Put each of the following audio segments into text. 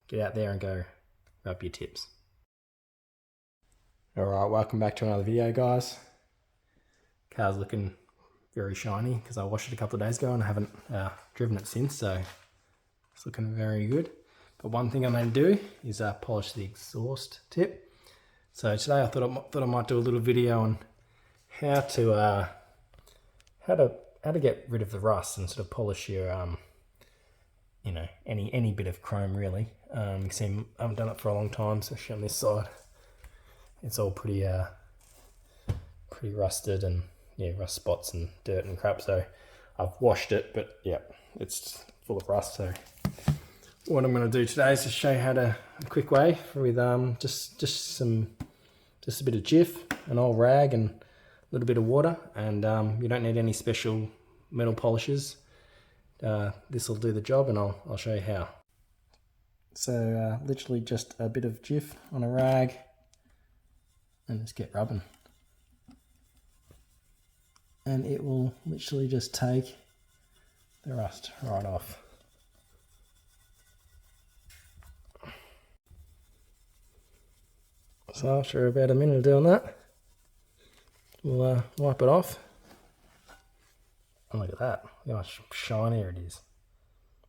get out there and go rub your tips. Alright, welcome back to another video, guys. Car's looking very shiny because I washed it a couple of days ago and I haven't driven it since, so it's looking very good. But one thing I may do is polish the exhaust tip. So today I thought I might do a little video on how to get rid of the rust and sort of polish your you know, any bit of chrome really. You can see I haven't done it for a long time, especially on this side. It's all pretty rusted and yeah, rust spots and dirt and crap. So I've washed it, but yeah, it's full of rust. So what I'm going to do today is just show you how to a quick way with just a bit of Jif, an old rag, and a little bit of water, and you don't need any special metal polishes. This will do the job, and I'll show you how. So literally just a bit of Jif on a rag, and just get rubbing, and it will literally just take the rust right off. So after about a minute of doing that, we'll wipe it off. And look at that, look how much shinier it is.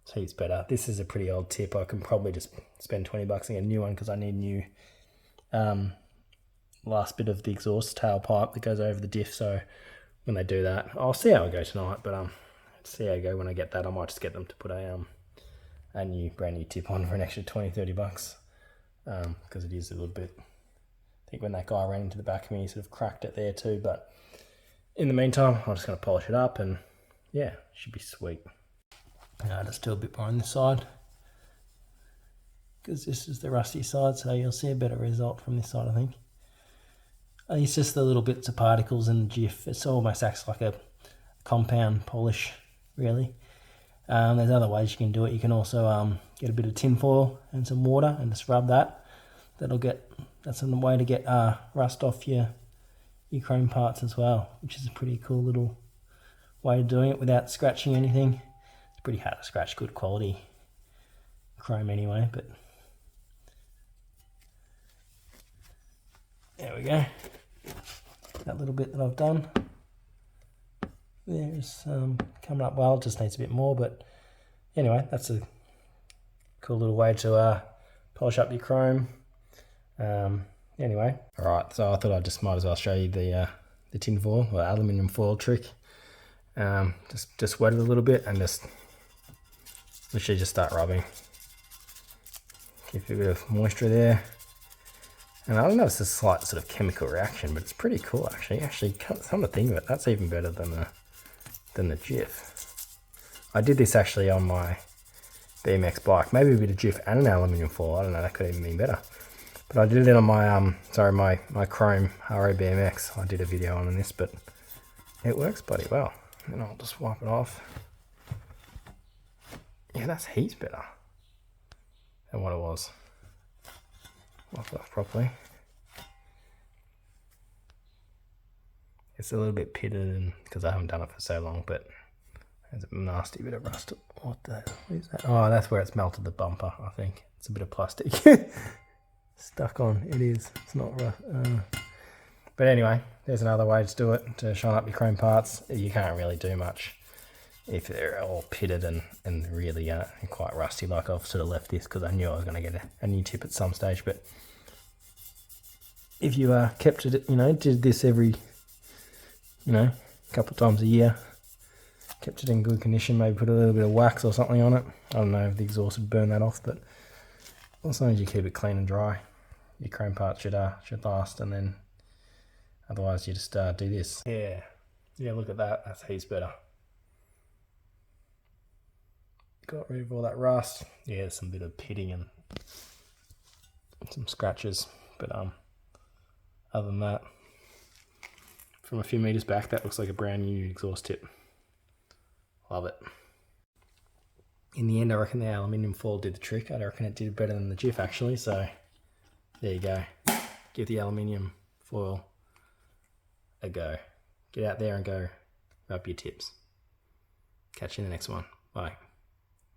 It's heaps better. This is a pretty old tip. I can probably just spend 20 bucks and get a new one because I need new last bit of the exhaust tailpipe that goes over the diff. So when they do that, I'll see how I go tonight, but see how I go when I get that. I might just get them to put a brand new tip on for an extra 20-30 bucks because it is a little bit. I think when that guy ran into the back of me, he sort of cracked it there too. But in the meantime, I'm just going to polish it up, and yeah, should be sweet. Just do a bit more on this side because this is the rusty side, so you'll see a better result from this side, I think. It's just the little bits of particles in the Jif. It almost acts like a compound polish, really. There's other ways you can do it. You can also get a bit of tin foil and some water and just rub that. That's a way to get rust off your chrome parts as well, which is a pretty cool little way of doing it without scratching anything. It's pretty hard to scratch good quality chrome anyway, but there we go. That little bit that I've done there's coming up well. It just needs a bit more, but anyway, that's a cool little way to polish up your chrome. Anyway, all right, so I thought I might as well show you the tin foil or aluminium foil trick. Just wet it a little bit and just literally just start rubbing. Keep a bit of moisture there. And I don't know, it's a slight sort of chemical reaction, but it's pretty cool actually. Actually, come to think of it, that's even better than the Jif. I did this actually on my BMX bike. Maybe a bit of Jif and an aluminium foil. I don't know, that could even be better. But I did it on my my Chrome RO BMX. I did a video on this, but it works bloody well. And I'll just wipe it off. Yeah, that's heaps better than what it was. Wipe it off properly. It's a little bit pitted, and because I haven't done it for so long, but there's a nasty bit of rust. What is that? Oh, that's where it's melted the bumper, I think. It's a bit of plastic. Stuck on. It is. It's not rough. But anyway, there's another way to do it, to shine up your chrome parts. You can't really do much if they're all pitted and really quite rusty. Like I've sort of left this because I knew I was going to get a new tip at some stage. But if you kept it, did this every, couple of times a year, kept it in good condition, maybe put a little bit of wax or something on it. I don't know if the exhaust would burn that off, but as long as you keep it clean and dry, your chrome parts should last. And then otherwise you just do this. Yeah, look at that. That's heaps better. Got rid of all that rust. Yeah, there's some bit of pitting and some scratches, but other than that, from a few meters back, that looks like a brand new exhaust tip. Love it. In the end, I reckon the aluminium foil did the trick. I reckon it did better than the Jif actually, so there you go. Give the aluminium foil a go. Get out there and go rub your tips. Catch you in the next one. Bye.